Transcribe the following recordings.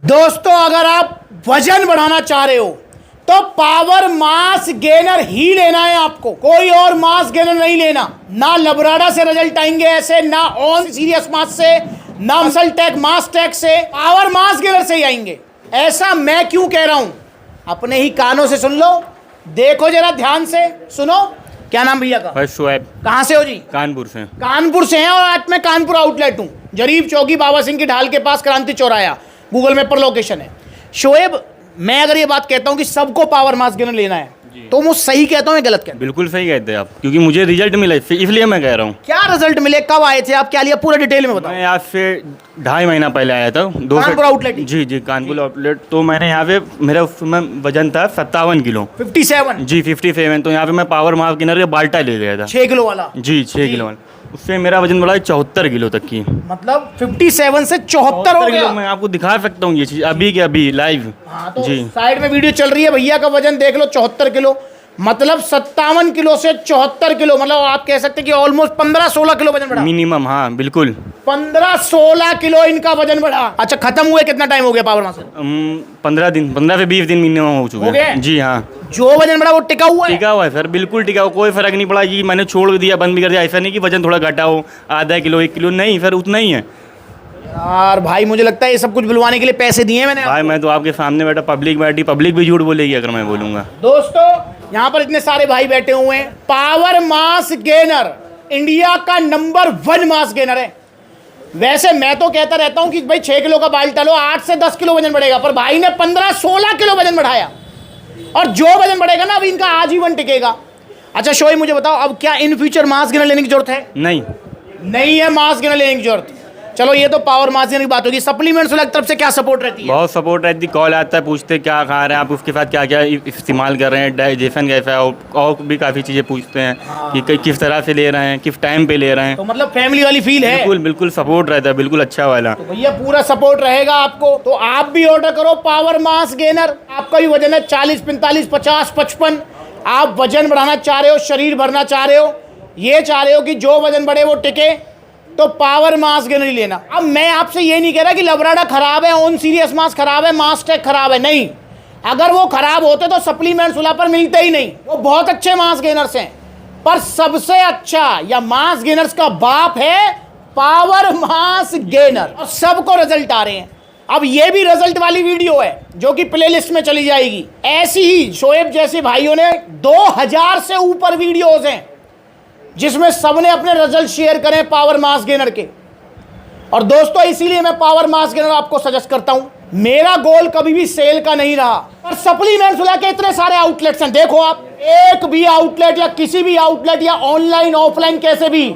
दोस्तों अगर आप वजन बढ़ाना चाह रहे हो तो पावर मास गेनर ही लेना है आपको, कोई और मास गेनर नहीं लेना। ना लबराडा से रिजल्ट आएंगे ऐसे, ना ऑन सीरियस मास से, ना मसल टेक मास टेक से, पावर मास गेनर से ही आएंगे। ऐसा मैं क्यों कह रहा हूं, अपने ही कानों से सुन लो, देखो जरा ध्यान से सुनो। क्या नाम भैया का? भाई शोएब। कहाँ से हो जी? कानपुर से। कानपुर से हैं और आज मैं कानपुर आउटलेट हूँ, जरीब चौकी बाबा सिंह की ढाल के पास, क्रांति चौराया, गूगल मैप पर लोकेशन है। शोएब, मैं अगर ये बात कहता हूँ कि सबको पावर मास गेनर लेना है तो मैं सही कहता हूँ या गलत कहता हूँ? बिल्कुल सही कहते हैं आप, क्योंकि मुझे रिजल्ट मिला इसलिए मैं कह रहा हूँ। क्या रिजल्ट मिले, कब आए थे आप, क्या लिया, पूरा डिटेल में बताओ। मैं यहाँ से 2.5 महीना पहले आया था। कानपुर आउटलेट? जी जी, कानपुर आउटलेट। तो मैंने यहाँ पे, मेरा उस समय वजन था 57 किलो। 57? जी 57। तो यहाँ पे मैं पावर मास गेनर के बाल्टा ले गया था, 6 किलो वाला। जी 6 किलो वाला। उससे मेरा वजन बढ़ा 74 किलो तक की। मतलब 57 से 74 हो गया। मैं आपको दिखा सकता हूँ ये चीज़ अभी के अभी लाइव। हाँ तो जी साइड में वीडियो चल रही है, भैया का वजन देख लो, 74 किलो। मतलब 57 किलो से 74 किलो, मतलब आप कह सकते हैं कि ऑलमोस्ट 15-16 किलो वजन बढ़ा मिनिमम। हाँ बिल्कुल 15-16 किलो इनका वजन बढ़ा। अच्छा, खत्म हुए कितना टाइम हो गया पावर मास? 15 दिन, 15 से 20 दिन मिनिमम हो चुके हैं। जी हाँ, जो वजन बढ़ा वो टिका हुआ है? टिका हुआ है सर, बिल्कुल टिका हुआ, कोई फर्क नहीं पड़ा कि मैंने छोड़ दिया, बंद भी कर दिया। ऐसा नहीं कि वजन थोड़ा घटा हो, आधा किलो 1 किलो, नहीं सर, उतना ही है। यार भाई, मुझे लगता है ये सब कुछ बुलवाने के लिए पैसे दिए मैंने भाई मैं तो आपके सामने बैठा, पब्लिक बैठी, पब्लिक भी झूठ बोलेगी अगर मैं बोलूँगा। दोस्तों यहाँ पर इतने सारे भाई बैठे हुए हैं। पावर मास गेनर इंडिया का नंबर 1 मास गेनर है। वैसे मैं तो कहता रहता हूं कि भाई 6 किलो का बाल्टा लो, 8 से 10 किलो वजन बढ़ेगा, पर भाई ने 15-16 किलो वजन बढ़ाया। और जो वजन बढ़ेगा ना, अब इनका आजीवन टिकेगा। अच्छा शोएब, मुझे बताओ, अब क्या इन फ्यूचर मास गेनर लेने की जरूरत है? नहीं है मास गेनर लेने की जरूरत। चलो ये तो पावर मास गेनर की बात होगी। सप्लीमेंट्स वाली तरफ से क्या सपोर्ट रहती है? बहुत सपोर्ट रहती है, कॉल आता है, पूछते क्या खा रहे हैं आप, उसके साथ क्या क्या इस्तेमाल कर रहे हैं, डाइजेशन कैसा है, और भी काफ़ी चीज़ें पूछते हैं कि किस तरह से ले रहे हैं, किस टाइम पे ले रहे हैं। तो मतलब फैमिली वाली फील है? बिल्कुल बिल्कुल सपोर्ट रहता है, बिल्कुल अच्छा वाला। तो भैया पूरा सपोर्ट रहेगा आपको, तो आप भी ऑर्डर करो पावर मास गेनर। आपका भी वजन है 40, 45, 50, 55। आप वजन बढ़ाना चाह रहे हो, शरीर भरना चाह रहे हो, ये चाह रहे हो कि जो वजन बढ़े वो टिके, तो पावर मास गेनर ही लेना। अब मैं आपसे ये नहीं कह रहा कि लबराडा खराब है, ऑन सीरियस मास खराब है, मास टेक खराब है, नहीं। अगर वो खराब होते तो सप्लीमेंट्स वाला पर मिलते ही नहीं। वो बहुत अच्छे मास गेनर्स हैं, पर सबसे अच्छा या मास गेनर्स का बाप है पावर मास गेनर, और सबको रिजल्ट आ रहे हैं। अब ये भी रिजल्ट वाली वीडियो है जो कि प्लेलिस्ट में चली जाएगी। ऐसी ही शोएब जैसे भाइयों ने 2000 से ऊपर वीडियोस हैं जिसमें सबने अपने रिजल्ट शेयर करें पावर मास गेनर के। और दोस्तों इसीलिए मैं पावर मास गेनर आपको सजेस्ट करता हूं। मेरा गोल कभी भी सेल का नहीं रहा, पर सप्लीमेंट्स वाला के इतने सारे आउटलेट्स हैं, देखो आप, एक भी आउटलेट या किसी भी आउटलेट या ऑनलाइन ऑफलाइन कैसे भी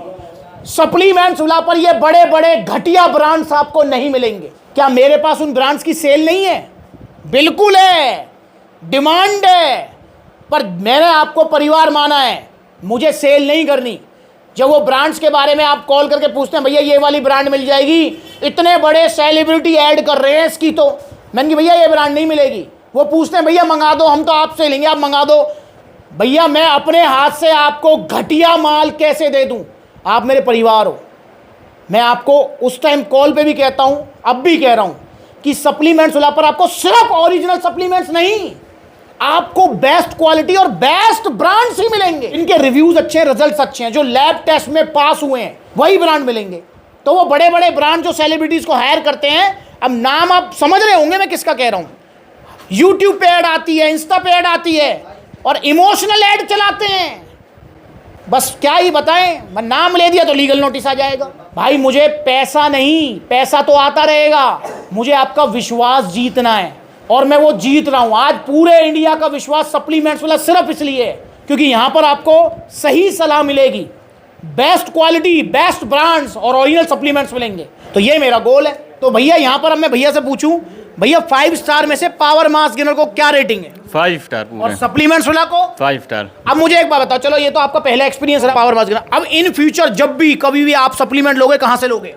सप्लीमेंट्स वाला पर ये बड़े बड़े घटिया ब्रांड्स आपको नहीं मिलेंगे। क्या मेरे पास उन ब्रांड्स की सेल नहीं है? बिल्कुल है, डिमांड है, पर मैंने आपको परिवार माना है, मुझे सेल नहीं करनी। जब वो ब्रांड्स के बारे में आप कॉल करके पूछते हैं, भैया ये वाली ब्रांड मिल जाएगी, इतने बड़े सेलिब्रिटी ऐड कर रहे हैं इसकी, तो मैंने कहा भैया ये ब्रांड नहीं मिलेगी। वो पूछते हैं भैया मंगा दो, हम तो आपसे लेंगे, आप मंगा दो। भैया मैं अपने हाथ से आपको घटिया माल कैसे दे दूं? आप मेरे परिवार हो। मैं आपको उस टाइम कॉल पे भी कहता हूं, अब भी कह रहा हूं कि सप्लीमेंट्स वाला पर आपको सिर्फ ओरिजिनल सप्लीमेंट्स नहीं, आपको बेस्ट क्वालिटी और बेस्ट ब्रांड्स ही मिलेंगे। इनके रिव्यूज अच्छे हैं, रिजल्ट्स अच्छे हैं, जो लैब टेस्ट में पास हुए हैं वही ब्रांड मिलेंगे। तो वो बड़े बड़े ब्रांड जो सेलिब्रिटीज को हायर करते हैं, अब नाम आप समझ रहे होंगे मैं किसका कह रहा हूं। यूट्यूब पे ऐड आती है, इंस्टा पे ऐड आती है, और इमोशनल ऐड चलाते हैं। बस क्या ही बताएं, मैं नाम ले दिया तो लीगल नोटिस आ जाएगा। भाई मुझे पैसा नहीं, पैसा तो आता रहेगा, मुझे आपका विश्वास जीतना है, और मैं वो जीत रहा हूं। आज पूरे इंडिया का विश्वास सप्लीमेंट्स वाला सिर्फ इसलिए है क्योंकि यहां पर आपको सही सलाह मिलेगी, बेस्ट क्वालिटी, बेस्ट ब्रांड्स और ओरिजिनल सप्लीमेंट्स मिलेंगे। तो ये मेरा गोल है। तो भैया यहां पर अब मैं भैया से पूछूं, भैया 5 स्टार में से पावर मास गेनर को क्या रेटिंग है? 5 स्टार पूरे। और सप्लीमेंट्स वाला को? 5 स्टार। अब मुझे एक बात बताओ, चलो ये तो आपका पहला एक्सपीरियंस है पावर मास गेनर, अब इन फ्यूचर जब भी कभी भी आप सप्लीमेंट लोगे, कहां से लोगे?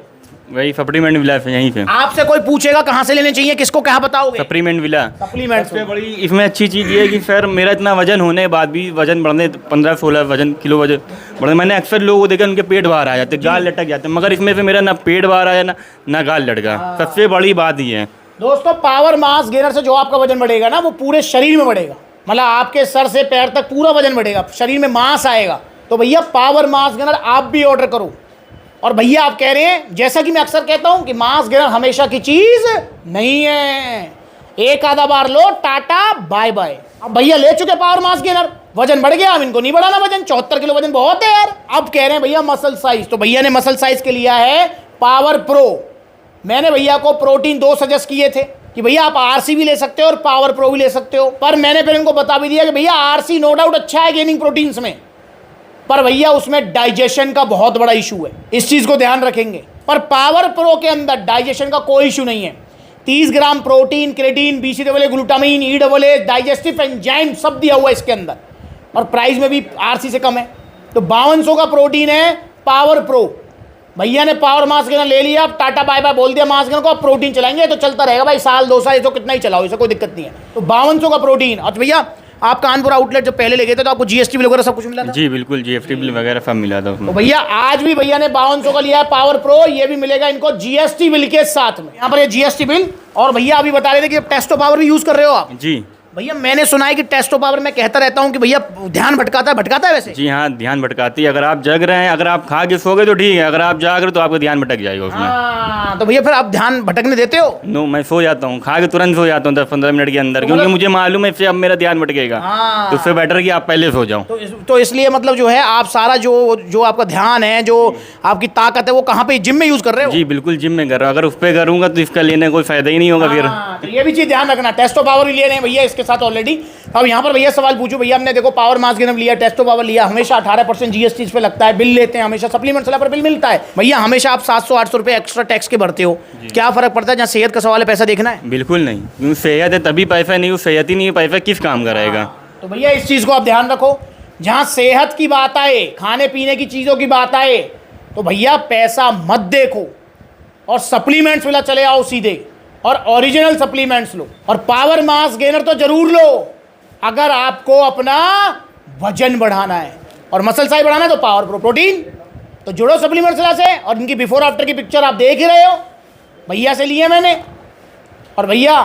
वही सप्लीमेंट विला से, यहीं पे। आपसे कोई पूछेगा कहां से लेने चाहिए, किसको क्या बताओगे? Supplement villa. सप्लीमेंट सबसे बड़ी इसमें अच्छी चीज़ ये है कि सर मेरा इतना वजन होने के बाद भी वजन बढ़ने 15-16 वजन किलो वजन बढ़ने, मैंने अक्सर लोगों को देखा उनके पेट बाहर आ जाते, गाल लटक जाते, मगर इसमें से मेरा ना पेट बाहर आया ना गाल लटका। सबसे बड़ी बात ये है। दोस्तों पावर मास गेनर से जो आपका वजन बढ़ेगा ना, वो पूरे शरीर में बढ़ेगा। मतलब आपके सर से पैर तक पूरा वजन बढ़ेगा, शरीर में मास आएगा। तो भैया पावर मास गेनर आप भी ऑर्डर करो। और भैया आप कह रहे हैं, जैसा कि मैं अक्सर कहता हूं कि मास गेनर हमेशा की चीज नहीं है, एक आधा बार लो, टाटा बाय बाय। अब भैया ले चुके पावर मास गेनर, वजन बढ़ गया, अब इनको नहीं बढ़ाना वजन, 74 किलो वजन बहुत है यार। अब कह रहे हैं भैया मसल साइज, तो भैया ने मसल साइज के लिया है पावर प्रो। मैंने भैया को प्रोटीन 2 सजेस्ट किए थे कि भैया आप आरसी भी ले सकते हो और पावर प्रो भी ले सकते हो, पर मैंने फिर इनको बता भी दिया कि भैया आरसी नो डाउट अच्छा है गेनिंग प्रोटीन्स में, पर भैया उसमें डाइजेशन का बहुत बड़ा इशू है, इस चीज को ध्यान रखेंगे। पर पावर प्रो के अंदर डाइजेशन का कोई इशू नहीं है। 30 gram protein, creatine, BCAA, glutamine, EAA, digestive enzyme सब दिया हुआ है इसके अंदर, और प्राइस में भी आरसी से कम है। तो 5200 का प्रोटीन है पावर प्रो। भैया ने पावर मास गेनर ले लिया, अब टाटा बाय बाय बोल दिया मास गेनर को, अब प्रोटीन चलाएंगे तो चलता रहेगा भाई, साल 2 साल, तो कितना ही चलाओ, इसे कोई दिक्कत नहीं है। तो 5200 का प्रोटीन। और भैया आप कानपुर आउटलेट जो पहले ले गए थे तो आपको GST बिल वगैरह सब कुछ मिला था? जी बिल्कुल, GST बिल वगैरह सब मिला था उसमें। तो भैया आज भी भैया ने 5200 का लिया है पावर प्रो, ये भी मिलेगा इनको GST बिल के साथ में। यहाँ पर ये GST बिल। और भैया अभी बता रहे थे कि टेस्टो पावर भी यूज कर रहे हो आप? जी भैया मैंने सुना है कि टेस्टो पावर, मैं कहता रहता हूँ कि भैया ध्यान भटकाता है वैसे। जी हाँ, ध्यान भटकाती है। अगर आप जग रहे हैं, अगर आप खा के सो गए तो ठीक है, अगर आप जाग रहे हो तो आपका ध्यान भटक जाएगा उसमें। हाँ, तो भैया फिर आप ध्यान भटकने देते हो? नो, मैं सो जाता हूँ, खा के तुरंत सो जाता हूँ 10-15 मिनट के अंदर, क्योंकि मुझे मालूम है इससे अब मेरा ध्यान भटकेगा। हाँ। तो उससे बेटर कि आप पहले सो जाओ। तो इसलिए मतलब जो है आप सारा जो आपका ध्यान है, जो आपकी ताकत है, वो कहाँ पे, जिम में यूज कर रहे हो? जी बिल्कुल, जिम में कर रहा हूँ। अगर उस पर करूँगा तो इसका लेने का कोई फायदा ही नहीं होगा फिर। तो ये भी चीज ध्यान रखना, टेस्टो पावर भी ले रहे हैं भैया इसके साथ ऑलरेडी। अब यहाँ पर भैया सवाल पूछो, भैया हमने देखो पावर मास गेनर लिया, टेस्टो पावर लिया, हमेशा 18% GST इस पे लगता है, बिल लेते हैं हमेशा, सप्लीमेंट्स पर बिल मिलता है भैया, हमेशा आप 700-800 रुपए एक्स्ट्रा टैक्स के भरते हो, क्या फर्क पड़ता है? जहाँ सेहत का सवाल है पैसा देखना है? बिल्कुल नहीं, क्योंकि सेहत है तभी पैसा, नहीं सेहत ही नहीं है पैसा किस काम का रहेगा। तो भैया इस चीज को आप ध्यान रखो, जहाँ सेहत की बात आए, खाने पीने की चीजों की बात आए, तो भैया पैसा मत देखो और सप्लीमेंट्स वाला चले आओ सीधे, और ओरिजिनल सप्लीमेंट्स लो, और पावर मास गेनर तो जरूर लो अगर आपको अपना वजन बढ़ाना है और मसल साइज बढ़ाना है। तो पावर प्रो प्रोटीन तो जुड़ो सप्लीमेंट्स से, और इनकी बिफोर आफ्टर की पिक्चर आप देख ही रहे हो, भैया से लिए मैंने। और भैया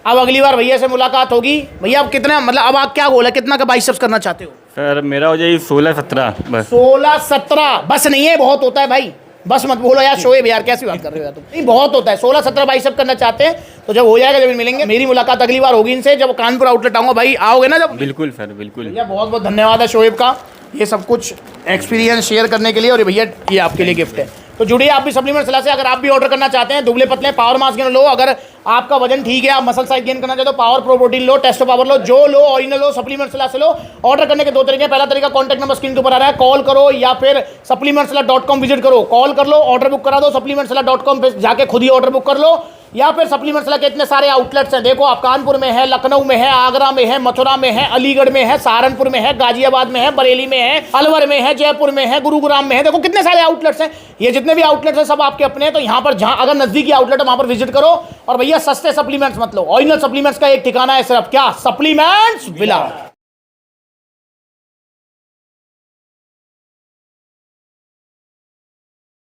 अब अगली बार भैया से मुलाकात होगी। भैया अब कितना, मतलब अब आप क्या गोल है, कितना का बाइसेप्स करना चाहते हो? सर मेरा हो जाए 16-17 बस। 16-17 बस नहीं है, बहुत होता है भाई, बस मत बोलो यार शोएब, यार कैसी बात कर रहे हो यार तुम, नहीं बहुत होता है। 16-17 बाइसेप करना चाहते हैं तो जब हो जाएगा, जब मिलेंगे, मेरी मुलाकात अगली बार होगी इनसे जब कानपुर आउटलेट आऊंगा। भाई आओगे ना जब? बिल्कुल सर, बिल्कुल। भैया बहुत बहुत धन्यवाद है शोएब का, ये सब कुछ एक्सपीरियंस शेयर करने के लिए। और भैया ये आपके लिए गिफ्ट है, तो जुड़िए आप भी सप्लीमेंट सलाह से। अगर आप भी ऑर्डर करना चाहते हैं दुबले पतले पावर मास गेनर लो, अगर आपका वजन ठीक है, आप मसल साइज गेन करना चाहते हो, पावर प्रो प्रोटीन लो, टेस्टो पावर लो, जो लो ओरिजिनल लो, सप्लीमेंट सलाह से लो। ऑर्डर करने के 2 तरीके, पहला तरीका कॉन्टैक्ट नंबर स्क्रीन के ऊपर आ रहा है, कॉल करो या फिर supplementsala.com विजिट करो, कॉल कर लो, ऑर्डर बुक करा दो, supplementsala.com पे जाके खुद ही ऑर्डर बुक कर लो, या फिर सप्लीमेंट सलाह के इतने सारे आउटलेट्स हैं, देखो आप कानपुर में है, लखनऊ में है, आगरा में है, मथुरा में है, अलीगढ़ में है, सहारनपुर में है, गाजियाबाद में है, बरेली में है, अलवर में है, जयपुर में है, गुरुग्राम में है, देखो कितने सारे आउटलेट्स हैं। ये जितने भी आउटलेट्स हैं सब आपके अपने हैं, तो यहाँ पर जहाँ अगर नजदीकी आउटलेट है वहाँ पर विजिट करो। और भैया सस्ते सप्लीमेंट्स मत लो, ओरिजिनल सप्लीमेंट्स का एक ठिकाना है सिर्फ, क्या? Supplements villa.